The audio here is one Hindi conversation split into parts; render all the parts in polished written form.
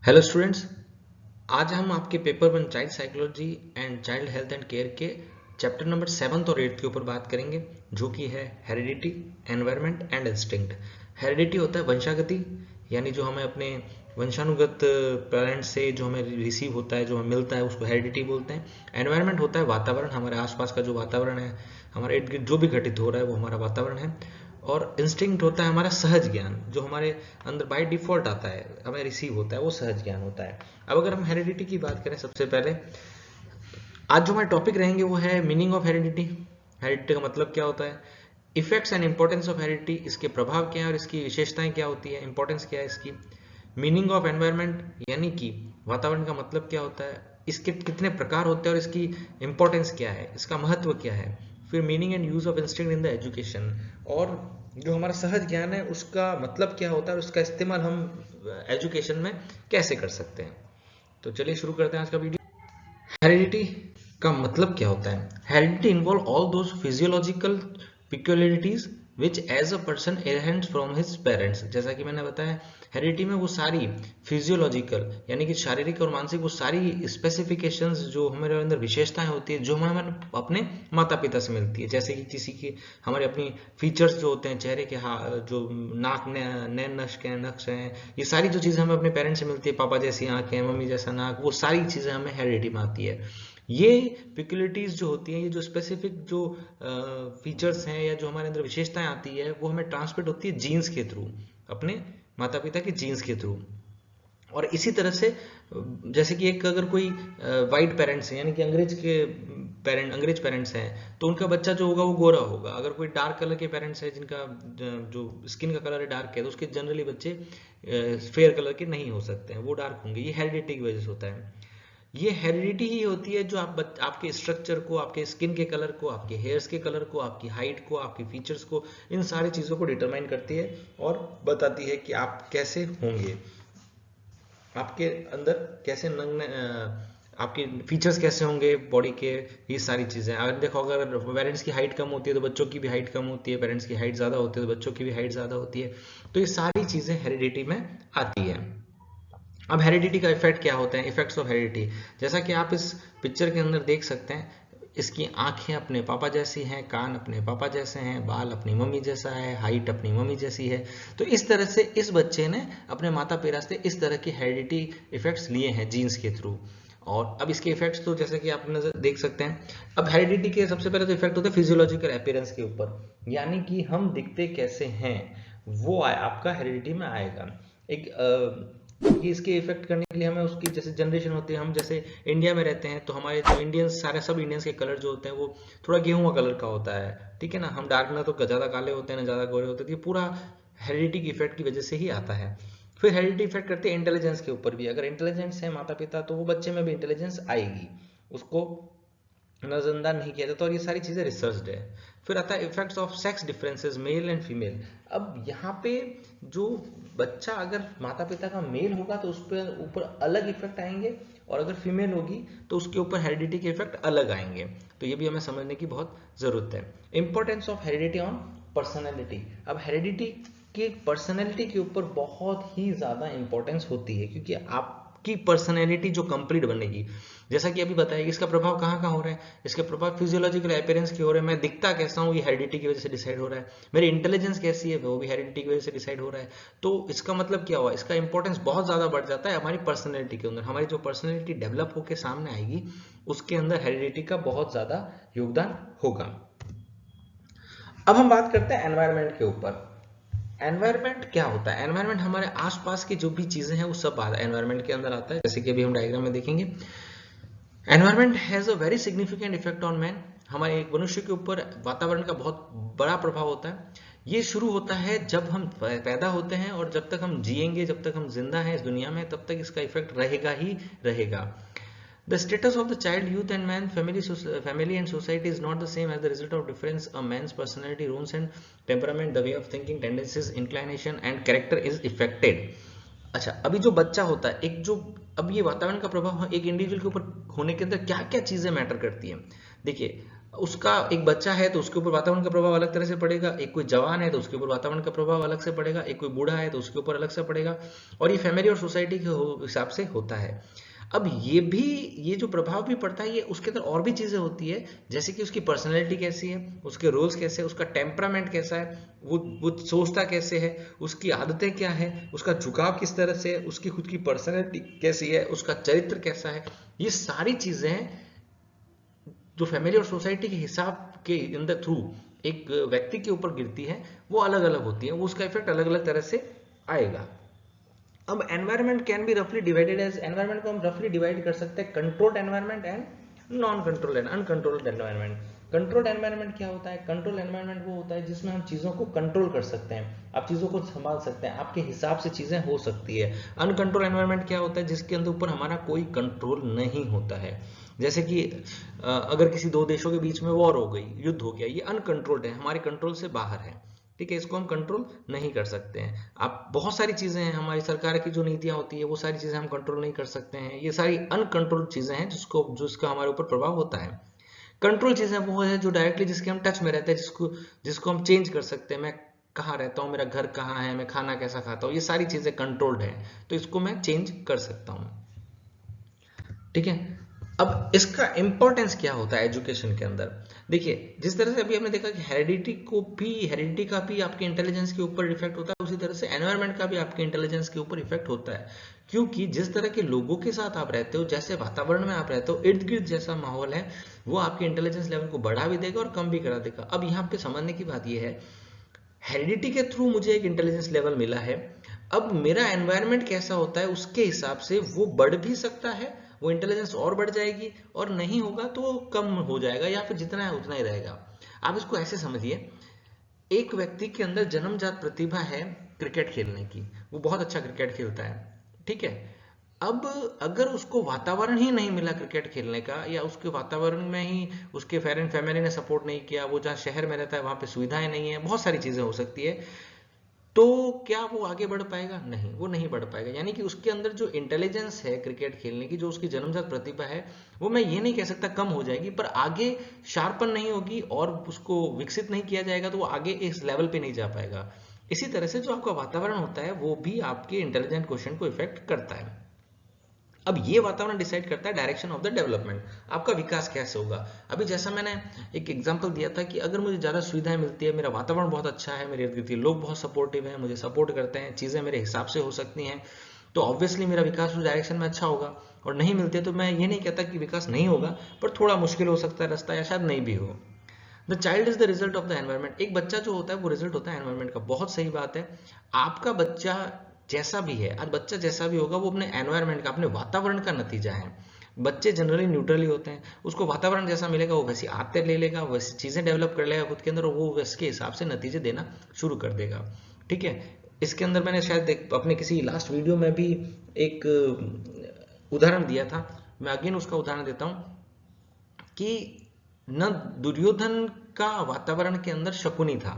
हेलो स्टूडेंट्स, आज हम आपके paper 1 child psychology and child health and care के चैप्टर नंबर 7 और 8 के ऊपर बात करेंगे, जो कि है heredity, environment and instinct. Heredity होता है वंशागति, यानी जो हमें अपने वंशानुगत पेरेंट्स से जो हमें रिसीव होता है, जो हमें मिलता है, उसको हेरिडिटी बोलते हैं। एनवायरनमेंट होता है वातावरण, हमारे आसपास का जो वातावरण है, हमारे इर्द गिर्द जो भी घटित हो रहा है वो हमारा वातावरण है। और इंस्टिंक्ट होता है हमारा सहज ज्ञान, जो हमारे अंदर बाय डिफॉल्ट आता है, हमें रिसीव होता है, वो सहज ज्ञान होता है। अब अगर हम हेरिडिटी की बात करें, सबसे पहले आज जो हमारे टॉपिक रहेंगे वो है मीनिंग ऑफ हेरिडिटी। हेरिडिटी का मतलब क्या होता है, effects and importance of heredity, इसके प्रभाव क्या है और इसकी विशेषताएं क्या होती है, इंपॉर्टेंस क्या है इसकी। मीनिंग ऑफ एनवायरनमेंट, यानी कि वातावरण का मतलब क्या होता है, इसके कितने प्रकार होते हैं और इसकी इंपॉर्टेंस क्या है, इसका महत्व क्या है। फिर meaning and use of instinct in the education, और जो हमारा सहज ज्ञान है उसका मतलब क्या होता है और उसका इस्तेमाल हम एजुकेशन में कैसे कर सकते हैं। तो चलिए शुरू करते हैं आज का वीडियो। हेरिडिटी का मतलब क्या होता है। Heredity involve all those physiological peculiarities which as a person inherits from his parents. जैसा कि मैंने बताया, हेरिडिटी में वो सारी फिजियोलॉजिकल यानी कि शारीरिक और मानसिक वो सारी स्पेसिफिकेशंस, जो हमारे अंदर विशेषताएं होती है, जो हमें अपने माता पिता से मिलती है। जैसे कि किसी की हमारे अपनी फीचर्स जो होते हैं चेहरे के, जो नाक नैन नक्श हैं, ये सारी जो चीज़ें हमें अपने पेरेंट्स से मिलती है, पापा जैसी आंखें, मम्मी जैसा नाक, वो सारी चीज़ें हमें हेरिडिटी में आती है। ये पिक्युलिटीज जो होती हैं, ये जो स्पेसिफिक जो फीचर्स हैं या जो हमारे अंदर विशेषताएं आती है, वो हमें ट्रांसमिट होती है जीन्स के थ्रू, अपने माता पिता के जीन्स के थ्रू। और इसी तरह से जैसे कि एक अगर कोई वाइट पेरेंट्स हैं, यानी कि अंग्रेज पेरेंट्स हैं, तो उनका बच्चा जो होगा वो गोरा होगा। अगर कोई डार्क कलर के पेरेंट्स हैं, जिनका जो स्किन का कलर है डार्क है, तो उसके जनरली बच्चे फेयर कलर के नहीं हो सकते हैं, वो डार्क होंगे। ये हेरिडिटी की वजह से होता है। ये हेरिडिटी ही होती है जो आपके स्ट्रक्चर को, आपके स्किन के कलर को, आपके हेयर्स के कलर को, आपकी हाइट को, आपकी फीचर्स को, इन सारी चीज़ों को डिटरमाइन करती है और बताती है कि आप कैसे होंगे, आपके अंदर कैसे आपके फीचर्स कैसे होंगे बॉडी के। ये सारी चीज़ें अगर देखो, अगर पेरेंट्स की हाइट कम होती है तो बच्चों की भी हाइट कम होती है, पेरेंट्स की हाइट ज़्यादा होती है तो बच्चों की भी हाइट ज़्यादा होती है। तो ये सारी चीज़ें हेरिडिटी में आती है। अब हेरिडिटी का इफेक्ट क्या होता है, इफेक्ट्स ऑफ हेरिडिटी, जैसा कि आप इस पिक्चर के अंदर देख सकते हैं। इसकी आंखें अपने पापा जैसी हैं, कान अपने पापा जैसे हैं, बाल अपनी मम्मी जैसा है, हाइट अपनी मम्मी जैसी है। तो इस तरह से इस बच्चे ने अपने माता पिता से इस तरह की हेरिडिटी इफेक्ट्स लिए हैं जीन्स के थ्रू। और अब इसके इफेक्ट्स तो जैसे कि आप नजर देख सकते हैं। अब हेरिडिटी के सबसे पहले तो इफेक्ट होता है फिजियोलॉजिकल अपीयरेंस के ऊपर, यानी कि हम दिखते कैसे हैं, वो आपका हेरिडिटी में आएगा। एक क्योंकि इसके इफेक्ट करने के लिए हमें उसकी जैसे जनरेशन होती है, हम जैसे इंडिया में रहते हैं तो हमारे जो इंडियंस, सारे सब इंडियंस के कलर जो होते हैं वो थोड़ा गेहुआ कलर का होता है, ठीक है ना। हम डार्क ना तो ज़्यादा काले होते हैं ना ज़्यादा गोरे होते हैं, तो ये पूरा हेरिडिटी की इफेक्ट की वजह से ही आता है। फिर हेरिडिटी इफेक्ट करती है इंटेलिजेंस के ऊपर भी। अगर इंटेलिजेंस है माता पिता, तो वो बच्चे में भी इंटेलिजेंस आएगी, उसको नजरअंदाज नहीं किया जाता। और ये सारी चीज़ें रिसर्च्ड है। फिर आता है effects of sex differences, male and female. अब यहाँ पे जो बच्चा अगर माता पिता का मेल होगा तो उस पर ऊपर अलग इफेक्ट आएंगे, और अगर फीमेल होगी तो उसके ऊपर हेरिडिटी के इफेक्ट अलग आएंगे। तो ये भी हमें समझने की बहुत ज़रूरत है। Importance of heredity on personality. अब हेरिडिटी की पर्सनैलिटी के ऊपर बहुत ही ज़्यादा इंपॉर्टेंस होती है, क्योंकि आपकी पर्सनैलिटी जो कंप्लीट बनेगी, जैसा कि अभी बताया, इसका प्रभाव कहाँ कहाँ हो रहा है, इसके प्रभाव फिजियोलॉजिकल अपीयरेंस के हो रहे हैं, मैं दिखता कैसा हूँ ये हेरिडिटी की वजह से डिसाइड हो रहा है, मेरी इंटेलिजेंस कैसी है वो भी हेरिडिटी की वजह से डिसाइड हो रहा है। तो इसका मतलब क्या हुआ, इसका इंपॉर्टेंस बहुत ज़्यादा बढ़ जाता है हमारी पर्सनैलिटी के अंदर। हमारी जो पर्सनैलिटी डेवलप होकर सामने आएगी, उसके अंदर हेरिडिटी का बहुत ज़्यादा योगदान होगा। अब हम बात करते हैं एनवायरनमेंट के ऊपर। एनवायरनमेंट क्या होता है, एनवायरनमेंट हमारे आसपास की जो भी चीज़ें हैं वो सब एनवायरनमेंट के अंदर आता है। जैसे कि अभी हम डायग्राम में देखेंगे, environment has a very significant effect on man. हमारे एक मनुष्य के ऊपर वातावरण का बहुत बड़ा प्रभाव होता है। ये शुरू होता है जब हम पैदा होते हैं, और जब तक हम जिएंगे, जब तक हम जिंदा हैं इस दुनिया में, तब तक इसका इफेक्ट रहेगा ही रहेगा। The status of the child, youth and man, family and society is not the same as the result of difference. A man's personality, rules and temperament, the way of thinking, tendencies, inclination and character is affected. अच्छा, अभी जो बच्चा होता है, एक जो अब ये वातावरण का प्रभाव एक इंडिविजुअल के ऊपर होने के अंदर क्या क्या चीज़ें मैटर करती हैं। देखिए, उसका एक बच्चा है तो उसके ऊपर वातावरण का प्रभाव अलग तरह से पड़ेगा, एक कोई जवान है तो उसके ऊपर वातावरण का प्रभाव अलग से पड़ेगा, एक कोई बूढ़ा है तो उसके ऊपर अलग से पड़ेगा, और ये फैमिली और सोसाइटी के हिसाब से होता है। अब ये जो प्रभाव भी पड़ता है, ये उसके अंदर और भी चीजें होती है, जैसे कि उसकी पर्सनैलिटी कैसी है, उसके रोल्स कैसे है, उसका टेम्परामेंट कैसा है, वो सोचता कैसे है, उसकी आदतें क्या है, उसका झुकाव किस तरह से है, उसकी खुद की पर्सनैलिटी कैसी है, उसका चरित्र कैसा है, ये सारी चीजें जो फैमिली और सोसाइटी के हिसाब के इन द थ्रू एक व्यक्ति के ऊपर गिरती है, वो अलग अलग होती है, वो उसका इफेक्ट अलग अलग तरह से आएगा। अब एनवायरनमेंट कैन बी रफली डिवाइडेड एज, एनवायरनमेंट को हम रफली डिवाइड कर सकते हैं controlled environment and non controlled and uncontrolled environment. Controlled environment क्या होता है? कंट्रोल एनवायरनमेंट वो होता है जिसमें हम चीजों को कंट्रोल कर सकते हैं, आप चीजों को संभाल सकते हैं, आपके हिसाब से चीजें हो सकती है। अनकंट्रोल एनवायरनमेंट क्या होता है? जिसके अंदर ऊपर हमारा कोई कंट्रोल नहीं होता है। जैसे कि अगर किसी दो देशों के बीच में वॉर हो गई, युद्ध हो गया, ये अनकंट्रोल्ड है, हमारे कंट्रोल से बाहर है, ठीक है, इसको हम कंट्रोल नहीं कर सकते हैं। आप बहुत सारी चीजें हैं, हमारी सरकार की जो नीतियां होती है वो सारी चीजें हम कंट्रोल नहीं कर सकते हैं, ये सारी अनकंट्रोल्ड चीजें हैं जिसका हमारे ऊपर प्रभाव होता है। कंट्रोल चीजें वो है जो डायरेक्टली जिसके हम टच में रहते हैं, जिसको हम चेंज कर सकते हैं। मैं कहाँ रहता हूँ, मेरा घर कहाँ है, मैं खाना कैसा खाता हूँ, ये सारी चीजें कंट्रोल्ड है, तो इसको मैं चेंज कर सकता हूँ, ठीक है। अब इसका इंपॉर्टेंस क्या होता है एजुकेशन के अंदर? देखिए, जिस तरह से अभी हमने देखा कि हेरिडिटी का भी आपके इंटेलिजेंस के ऊपर इफेक्ट होता है, उसी तरह से एनवायरनमेंट का भी आपके इंटेलिजेंस के ऊपर इफेक्ट होता है। क्योंकि जिस तरह के लोगों के साथ आप रहते हो, जैसे वातावरण में आप रहते हो, इर्द गिर्द जैसा माहौल है, वो आपके इंटेलिजेंस लेवल को बढ़ा भी देगा और कम भी करा देगा। अब यहाँ पे समझने की बात यह है, हेरिडिटी के थ्रू मुझे एक इंटेलिजेंस लेवल मिला है, अब मेरा एनवायरनमेंट कैसा होता है उसके हिसाब से वो बढ़ भी सकता है, वो इंटेलिजेंस और बढ़ जाएगी, और नहीं होगा तो कम हो जाएगा, या फिर जितना है उतना ही रहेगा। आप इसको ऐसे समझिए, एक व्यक्ति के अंदर जन्मजात प्रतिभा है क्रिकेट खेलने की, वो बहुत अच्छा क्रिकेट खेलता है, ठीक है। अब अगर उसको वातावरण ही नहीं मिला क्रिकेट खेलने का, या उसके वातावरण में ही उसके फैमिली ने सपोर्ट नहीं किया, वो जहाँ शहर में रहता है वहां पे सुविधाएं नहीं है, बहुत सारी चीजें हो सकती है, तो क्या वो आगे बढ़ पाएगा? नहीं, वो नहीं बढ़ पाएगा। यानी कि उसके अंदर जो इंटेलिजेंस है क्रिकेट खेलने की, जो उसकी जन्मजात प्रतिभा है, वो मैं ये नहीं कह सकता कम हो जाएगी, पर आगे शार्पन नहीं होगी और उसको विकसित नहीं किया जाएगा, तो वो आगे इस लेवल पे नहीं जा पाएगा। इसी तरह से जो आपका वातावरण होता है वो भी आपके इंटेलिजेंट क्वेश्चन को इफेक्ट करता है। अब ये वातावरण डिसाइड करता है डायरेक्शन ऑफ द डेवलपमेंट, आपका विकास कैसे होगा। अभी जैसा मैंने एक एग्जांपल दिया था कि अगर मुझे ज़्यादा सुविधाएं मिलती है, मेरा वातावरण बहुत अच्छा है, मेरे इर्द गिर्द लोग बहुत सपोर्टिव हैं, मुझे सपोर्ट करते हैं, चीज़ें मेरे हिसाब से हो सकती हैं, तो ऑब्वियसली मेरा विकास उस डायरेक्शन में अच्छा होगा। और नहीं मिलते तो मैं ये नहीं कहता कि विकास नहीं होगा, पर थोड़ा मुश्किल हो सकता है रास्ता, या शायद नहीं भी हो। The child is the result of the environment, एक बच्चा जो होता है वो रिजल्ट होता है एनवायरमेंट का। बहुत सही बात है, आपका बच्चा जैसा भी है, आज बच्चा जैसा भी होगा वो अपने एनवायरमेंट का, अपने वातावरण का नतीजा है। बच्चे जनरली न्यूट्रली होते हैं, उसको वातावरण जैसा मिलेगा वो वैसी आदतें ले लेगा, वैसी चीजें डेवलप कर लेगा खुद के अंदर, और वो उसके हिसाब से नतीजे देना शुरू कर देगा, ठीक है। इसके अंदर मैंने शायद अपने किसी लास्ट वीडियो में भी एक उदाहरण दिया था, मैं अगेन उसका उदाहरण देता हूं कि न दुर्योधन का वातावरण के अंदर शकुनी था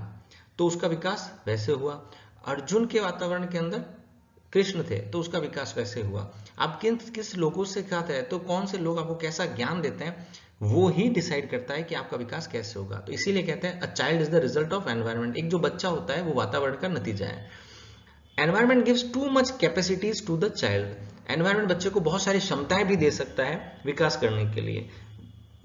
तो उसका विकास वैसे हुआ, अर्जुन के वातावरण के अंदर कृष्ण थे तो उसका विकास वैसे हुआ। आप किस लोगों से खाते हैं, तो कौन से लोग आपको कैसा ज्ञान देते हैं, वो ही डिसाइड करता है कि आपका विकास कैसे होगा। तो इसीलिए कहते हैं a child is the result of environment, एक जो बच्चा होता है वो वातावरण का नतीजा है। Environment gives too much capacities to the child, environment बच्चे को बहुत सारी क्षमताएं भी दे सकता है विकास करने के लिए।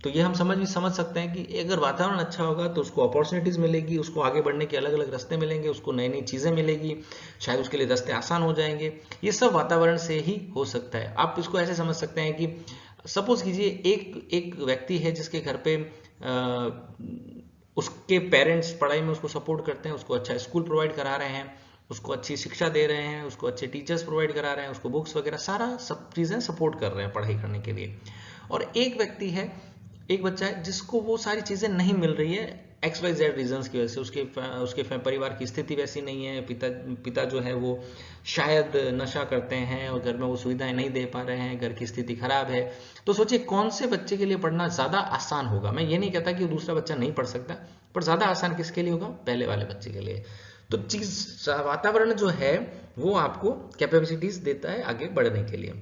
तो ये हम समझ सकते हैं कि अगर वातावरण अच्छा होगा तो उसको अपॉर्चुनिटीज मिलेगी, उसको आगे बढ़ने के अलग अलग रास्ते मिलेंगे, उसको नई नई चीजें मिलेगी, शायद उसके लिए रास्ते आसान हो जाएंगे। ये सब वातावरण से ही हो सकता है। आप इसको ऐसे समझ सकते हैं कि सपोज कीजिए एक व्यक्ति है जिसके घर पे उसके पेरेंट्स पढ़ाई में उसको सपोर्ट करते हैं, उसको अच्छा स्कूल प्रोवाइड करा रहे हैं, उसको अच्छी शिक्षा दे रहे हैं, उसको अच्छे टीचर्स प्रोवाइड करा रहे हैं, उसको बुक्स वगैरह सारा सब चीजें सपोर्ट कर रहे हैं पढ़ाई करने के लिए। और एक व्यक्ति है, एक बच्चा है जिसको वो सारी चीजें नहीं मिल रही है XYZ रीजंस की वजह से, उसके परिवार की स्थिति वैसी नहीं है, पिता जो है वो शायद नशा करते हैं और घर में वो सुविधाएं नहीं दे पा रहे हैं, घर की स्थिति खराब है। तो सोचिए कौन से बच्चे के लिए पढ़ना ज्यादा आसान होगा। मैं ये नहीं कहता कि दूसरा बच्चा नहीं पढ़ सकता, पर ज्यादा आसान किसके लिए होगा? पहले वाले बच्चे के लिए। तो चीज वातावरण जो है वो आपको कैपेसिटीज देता है आगे बढ़ने के लिए।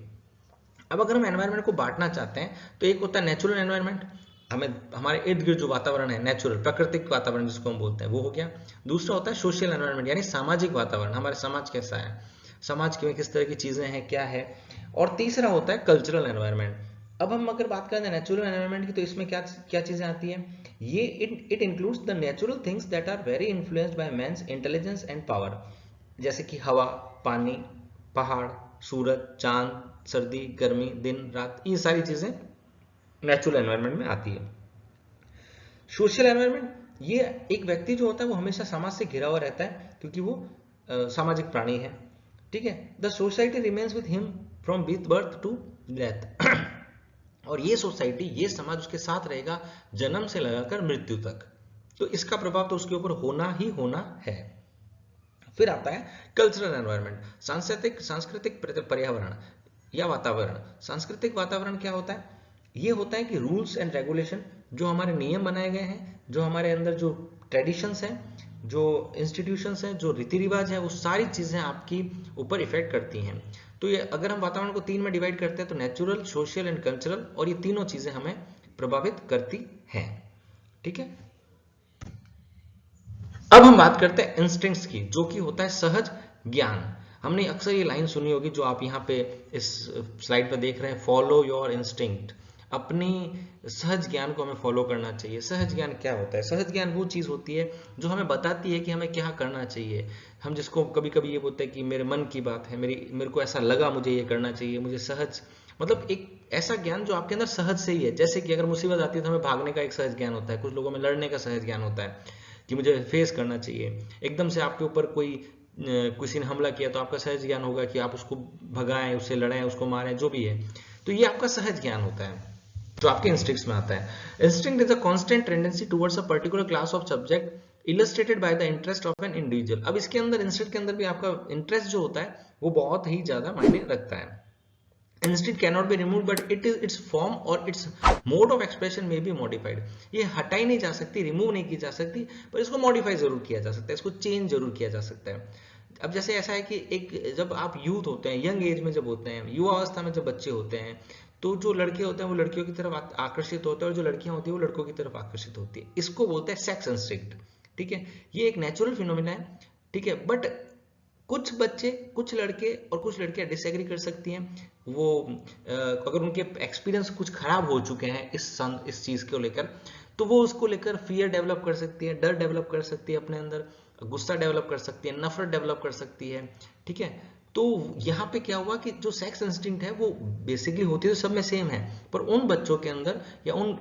अब अगर हम एनवायरनमेंट को बांटना चाहते हैं तो एक होता है नेचुरल एनवायरनमेंट, हमें हमारे इर्द गिर्द जो वातावरण है, नेचुरल प्राकृतिक वातावरण जिसको हम बोलते हैं, वो हो गया। दूसरा होता है सोशल एनवायरनमेंट, यानी सामाजिक वातावरण, हमारे समाज कैसा है, समाज में किस तरह की चीजें हैं, क्या है। और तीसरा होता है कल्चरल एनवायरनमेंट। अब हम अगर बात करें नेचुरल एनवायरनमेंट की, तो इसमें क्या क्या चीजें आती हैं, ये it includes the natural things that are very influenced by man's intelligence and power, जैसे कि हवा, पानी, पहाड़, सूरज, चांद, सर्दी, गर्मी, दिन, रात, ये सारी चीजें नेचुरल एनवायरनमेंट में आती है। सोशल एनवायरनमेंट, ये एक व्यक्ति जो होता है वो हमेशा समाज से घिरा हुआ रहता है, क्योंकि वो सामाजिक प्राणी है। ठीक है, the society remains with him from birth to death. और ये सोसाइटी, ये समाज उसके साथ रहेगा जन्म से लगाकर मृत्यु तक। तो इसका प्रभाव तो उसके ऊपर होना ही होना है। फिर आता है कल्चरल एनवायरनमेंट, सांस्कृतिक पर्यावरण या वातावरण। सांस्कृतिक वातावरण क्या होता है, ये होता है कि रूल्स एंड रेगुलेशन, जो हमारे नियम बनाए गए हैं, जो हमारे अंदर जो ट्रेडिशंस हैं, जो इंस्टीट्यूशंस हैं, जो रीति रिवाज है, वो सारी चीजें आपकी ऊपर इफेक्ट करती हैं। तो ये अगर हम वातावरण को 3 में डिवाइड करते हैं, तो नेचुरल, सोशल एंड कल्चरल, और ये तीनों चीजें हमें प्रभावित करती हैं। ठीक है, अब हम बात करते हैं इंस्टिंक्ट्स की, जो कि होता है सहज ज्ञान। हमने अक्सर ये लाइन सुनी होगी जो आप यहाँ पे इस स्लाइड पे देख रहे हैं, फॉलो योर इंस्टिंक्ट। अपनी सहज ज्ञान को हमें फॉलो करना चाहिए। सहज ज्ञान क्या होता है? सहज ज्ञान वो चीज होती है जो हमें बताती है कि हमें क्या करना चाहिए। हम जिसको कभी कभी ये बोलते हैं कि मेरे मन की बात है, मेरे को ऐसा लगा, मुझे ये करना चाहिए, मुझे सहज, मतलब एक ऐसा ज्ञान जो आपके अंदर सहज से ही है। जैसे कि अगर मुसीबत आती है तो हमें भागने का एक सहज ज्ञान होता है, कुछ लोगों में लड़ने का सहज ज्ञान होता है कि मुझे फेस करना चाहिए। एकदम से आपके ऊपर कोई किसी ने हमला किया तो आपका सहज ज्ञान होगा कि आप उसको भगाएं, उससे लड़ें, उसको मारें, जो भी है। तो ये आपका सहज ज्ञान होता है जो आपके इंस्टिंक्ट्स में आता है। Instinct is a constant tendency towards a particular class of subject illustrated by the interest of an individual. अब इसके अंदर, इंस्टिंक्ट के अंदर भी आपका इंटरेस्ट जो होता है वो बहुत ही ज्यादा मायने रखता है। Instinct cannot be removed, but its form or its mode of expression may be modified। ये हटाई नहीं जा सकती, रिमूव नहीं की जा सकती, पर इसको मॉडिफाई जरूर किया जा सकता है, इसको चेंज जरूर किया जा सकता है। अब जैसे ऐसा है कि एक जब आप यूथ होते हैं, यंग एज में जब होते हैं, युवा अवस्था में जब बच्चे होते हैं, तो जो लड़के होते हैं वो लड़कियों की तरफ आकर्षित होते हैं, और जो लड़कियां होती है वो लड़कों की तरफ आकर्षित होती है। इसको बोलते हैं सेक्स इंस्टिंक्ट। ठीक है, ये एक नेचुरल फिनोमिना है। ठीक है, बट कुछ बच्चे, कुछ लड़के और कुछ लड़कियां डिसएग्री कर सकती हैं। वो अगर उनके एक्सपीरियंस कुछ खराब हो चुके हैं इस चीज को लेकर, तो वो उसको लेकर फियर डेवलप कर सकती है, डर डेवलप कर सकती है अपने अंदर, गुस्सा डेवलप कर सकती है, नफरत डेवलप कर सकती है। ठीक है, तो यहाँ पे क्या हुआ कि जो सेक्स इंस्टिंक्ट है वो बेसिकली होती है तो सब में सेम है, पर उन बच्चों के अंदर या उन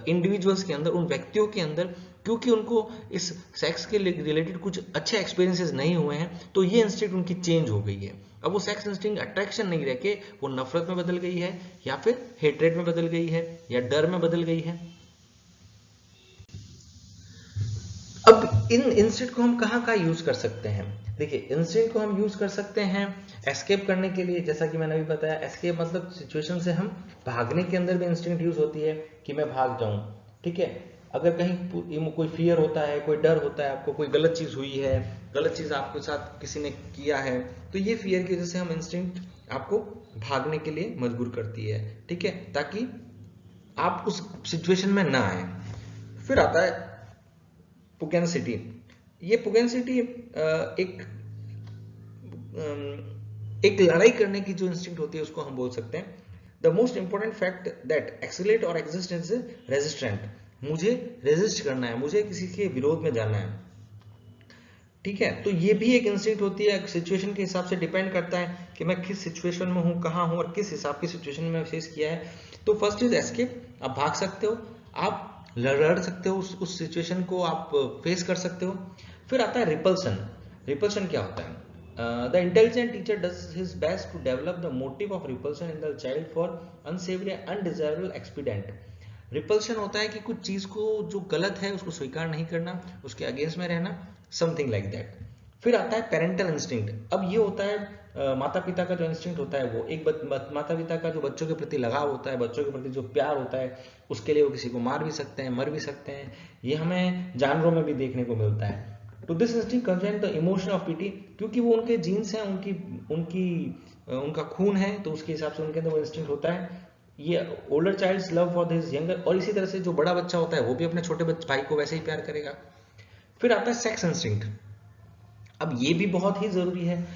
इंडिविजुअल्स के अंदर, उन व्यक्तियों के अंदर, क्योंकि उनको इस सेक्स के रिलेटेड कुछ अच्छे एक्सपीरियंसेस नहीं हुए हैं, तो ये इंस्टिंक्ट उनकी चेंज हो गई है। अब वो सेक्स इंस्टिंक्ट अट्रैक्शन नहीं रह के वो नफरत में बदल गई है, या फिर हेट्रेड में बदल गई है, या डर में बदल गई है। अब इन इंस्टिंक्ट को हम कहाँ कहाँ यूज कर सकते हैं? देखिए, इंस्टिंक्ट को हम यूज कर सकते हैं एस्केप करने के लिए, जैसा कि मैंने अभी बताया। एस्केप मतलब सिचुएशन से हम भागने के अंदर भी इंस्टिंक्ट यूज होती है कि मैं भाग जाऊं। ठीक है, अगर कहीं कोई फियर होता है, कोई डर होता है, आपको कोई गलत चीज हुई है, गलत चीज आपके साथ किसी ने किया है, तो ये फियर की वजह से हम इंस्टिंक्ट आपको भागने के लिए मजबूर करती है। ठीक है, ताकि आप उस सिचुएशन में ना आए। फिर आता है पुगेंसिटी। ये पुगेंसिटी एक लड़ाई करने की जो इंस्टिंक्ट होती है उसको हम बोल सकते हैं the most important fact that accelerate और एग्जिस्ट इज रेजिस्टेंट। मुझे रेजिस्ट करना है, मुझे किसी के विरोध में जाना है। ठीक है, तो ये भी एक इंस्टिंक्ट होती है, सिचुएशन के हिसाब से डिपेंड करता है कि मैं किस सिचुएशन में हूं, कहां हूं, और किस हिसाब की सिचुएशन में फेस किया है। तो फर्स्ट इज एस्केप, आप भाग सकते हो, आप लड़ सकते हो, उस सिचुएशन को आप फेस कर सकते हो। फिर आता है रिपल्सन। रिपल्सन क्या होता है? The intelligent teacher does his best to develop the motive of repulsion in the child for unsavory and undesirable expedient। Repulsion होता है कि कुछ चीज को जो गलत है उसको स्वीकार नहीं करना, उसके अगेंस्ट में रहना, समथिंग लाइक दैट। फिर आता है पेरेंटल इंस्टिंक्ट। अब ये होता है माता पिता का जो इंस्टिंक्ट होता है, वो एक माता पिता का जो बच्चों के प्रति लगाव होता है, बच्चों के प्रति जो प्यार होता है, उसके लिए वो किसी को मार भी सकते हैं, मर भी सकते हैं। ये हमें जानवरों में भी देखने को मिलता है। To this instinct concern the emotion of pity, क्योंकि वो उनके जीन्स हैं, उनका खून है, तो उसके हिसाब से उनके अंदर वो इंस्टिंक्ट होता है। ये older child's love for this younger, और इसी तरह से जो बड़ा बच्चा होता है वो भी अपने छोटे भाई को वैसे ही प्यार करेगा। फिर आता है सेक्स इंस्टिंक्ट। अब ये भी बहुत ही जरूरी है।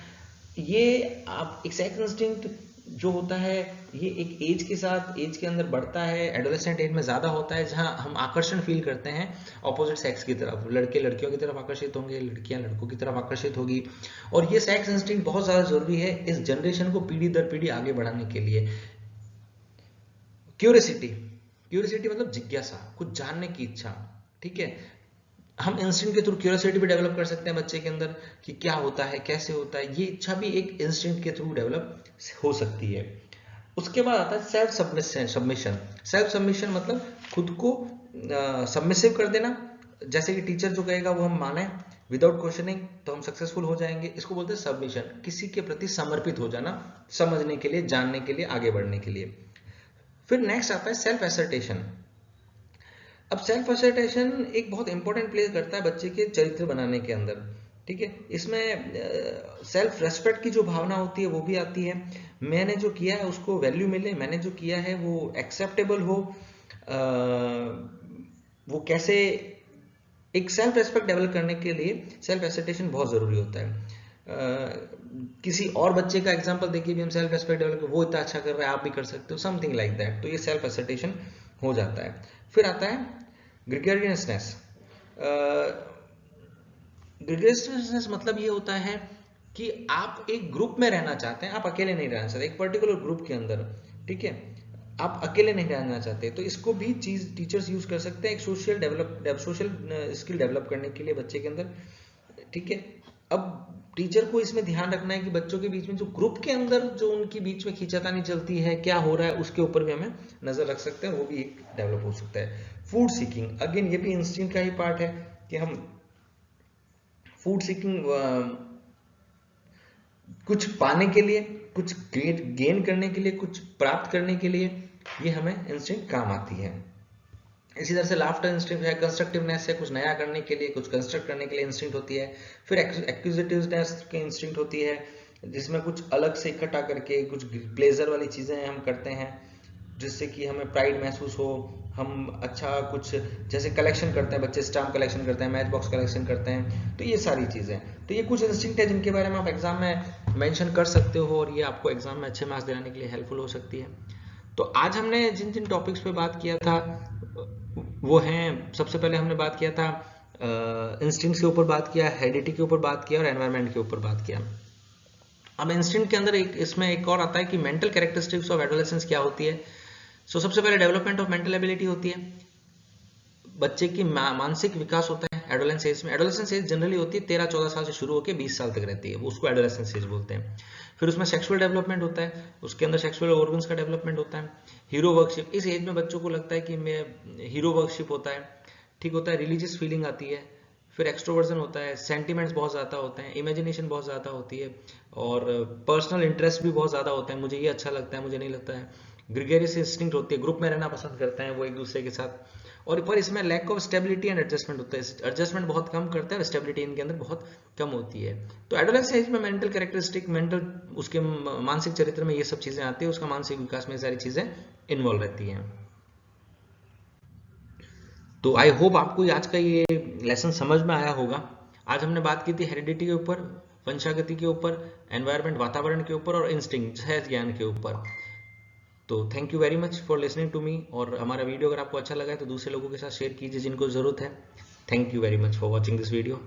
ये आप एक सेक्स इंस्टिंक्ट जो होता है ये एक एज के साथ, एज के अंदर बढ़ता है, एडोलेसेंट एज में ज़्यादा होता है, जहाँ हम आकर्षण फील करते हैं ऑपोजिट सेक्स की तरफ। लड़के लड़कियों की तरफ आकर्षित होंगे, लड़कियां लड़कों की तरफ आकर्षित होगी। और ये सेक्स इंस्टिंक्ट बहुत ज़्यादा जरूरी है इस जनरेशन को पीढ़ी दर पीढ़ी आगे बढ़ाने के लिए। क्यूरियोसिटी, क्यूरियोसिटी मतलब जिज्ञासा, कुछ जानने की इच्छा, ठीक है। हम इंस्टिंक्ट के थ्रू क्यूरियोसिटी भी डेवलप कर सकते हैं बच्चे के अंदर कि क्या होता है, कैसे होता है। ये इच्छा भी एक इंस्टिंक्ट के थ्रू डेवलप हो सकती है। उसके बाद आता है सेल्फ सबमिशन। सेल्फ सबमिशन मतलब खुद को सबमिसिव कर देना, जैसे कि टीचर जो कहेगा वो हम माने विदाउट क्वेश्चनिंग, तो हम सक्सेसफुल हो जाएंगे। इसको बोलते हैं सबमिशन, किसी के प्रति समर्पित हो जाना, समझने के लिए, जानने के लिए, आगे बढ़ने के लिए। फिर नेक्स्ट आता है सेल्फ एसर्टेशन। अब सेल्फ असर्टेशन एक बहुत इंपॉर्टेंट प्ले करता है बच्चे के चरित्र बनाने के अंदर, ठीक है। इसमें सेल्फ रेस्पेक्ट की जो भावना होती है वो भी आती है। मैंने जो किया है उसको वैल्यू मिले, मैंने जो किया है वो एक्सेप्टेबल हो। वो कैसे, एक सेल्फ रेस्पेक्ट डेवलप करने के लिए सेल्फ एसर्टेशन बहुत जरूरी होता है। किसी और बच्चे का एग्जांपल देखिए भी हम सेल्फ रेस्पेक्ट डेवलप, वो इतना अच्छा कर रहा है आप भी कर सकते हो, समथिंग लाइक दैट, तो ये सेल्फ एसर्टेशन हो जाता है। फिर आता है ग्रेगरियसनेस। ग्रेगरियसनेस मतलब ये होता है कि आप एक ग्रुप में रहना चाहते हैं, आप अकेले नहीं रहना चाहते, एक पर्टिकुलर ग्रुप के अंदर, ठीक है। आप अकेले नहीं रहना चाहते, तो इसको भी चीज टीचर्स यूज कर सकते हैं एक सोशल स्किल डेवलप करने के लिए बच्चे के अंदर, ठीक है। अब टीचर को इसमें ध्यान रखना है कि बच्चों के बीच में जो ग्रुप के अंदर जो उनके बीच में खींचातानी चलती है, क्या हो रहा है, उसके ऊपर भी हमें नजर रख सकते हैं, वो भी एक डेवलप हो सकता है। फूड सीकिंग, अगेन ये भी इंस्टिंक्ट का ही पार्ट है कि हम फूड सीकिंग, कुछ पाने के लिए, कुछ गेन करने के लिए, कुछ प्राप्त करने के लिए, ये हमें इंस्टिंक्ट काम आती है। इसी तरह से लाफ्टर इंस्टिंक्ट है, कंस्ट्रक्टिवनेस है, कुछ नया करने के लिए, कुछ कंस्ट्रक्ट करने के लिए इंस्टिंक्ट होती है। फिर एक्विजिटिवनेस की इंस्टिंक्ट होती है, जिसमें कुछ अलग से इकट्ठा करके कुछ प्लेजर वाली चीजें हम करते हैं, जिससे कि हमें प्राइड महसूस हो। हम अच्छा कुछ जैसे कलेक्शन करते हैं, बच्चे स्टाम्प कलेक्शन करते हैं, मैच बॉक्स कलेक्शन करते हैं, तो ये सारी चीजें, तो ये कुछ इंस्टिंक्ट है जिनके बारे में आप एग्जाम में मेंशन कर सकते हो, और ये आपको एग्जाम में अच्छे मार्क्स दिलाने के लिए हेल्पफुल हो सकती है। तो आज हमने जिन जिन टॉपिक्स पे बात किया था वो हैं, सबसे पहले हमने बात किया था इंस्टिंक्ट्स के ऊपर बात किया, हेरिडिटी के ऊपर बात किया, और एनवायरनमेंट के ऊपर बात किया। अब इंस्टिंक्ट के अंदर इसमें एक और आता है कि मेंटल कैरेक्टरिस्टिक्स ऑफ एडोलेसेंस क्या होती है। सो सबसे पहले डेवलपमेंट ऑफ मेंटल एबिलिटी होती है, बच्चे की मानसिक विकास होता है एडोलेसेंस एज में। एडोलेसेंस एज जनरली होती है 13-14 साल से शुरू होकर 20 साल तक रहती है, वो उसको एडोलेसेंस एज बोलते हैं। फिर उसमें सेक्सुअल डेवलपमेंट होता है, उसके अंदर सेक्सुअल ऑर्गन्स का डेवलपमेंट होता है। हीरो वर्कशिप, इस एज में बच्चों को लगता है कि मैं हीरो वर्कशिप होता है, ठीक होता है, रिलीजियस फीलिंग आती है। फिर एक्सट्रोवर्जन होता है, सेंटिमेंट्स बहुत ज़्यादा होते हैं, इमेजिनेशन बहुत ज़्यादा होती है, और पर्सनल इंटरेस्ट भी बहुत ज़्यादा होता है, मुझे ये अच्छा लगता है, मुझे नहीं लगता है। ग्रेगरियस इंस्टिंक्ट होती है, ग्रुप में रहना पसंद करते हैं वो एक दूसरे के साथ। और पर इसमें lack of stability and adjustment होता है, एडजस्टमेंट बहुत कम करता है और स्टेबिलिटी इनके अंदर बहुत कम होती है। तो एडोलेसेंस एज में मेंटल कैरेक्टरिस्टिक, मेंटल उसके मानसिक चरित्र में ये सब चीजें आती है, उसका मानसिक विकास में सारी चीजें इन्वॉल्व रहती हैं। तो आई होप आपको आज का ये लेसन समझ में आया होगा। आज हमने बात की थी हेरिडिटी के ऊपर, वंशागति के ऊपर, एनवायरनमेंट वातावरण के ऊपर, और इंस्टिंक्ट सहज ज्ञान के ऊपर। तो thank you very much for listening to me, और हमारा वीडियो अगर आपको अच्छा लगा है तो दूसरे लोगों के साथ शेयर कीजिए जिनको ज़रूरत है। Thank you very much for watching this video.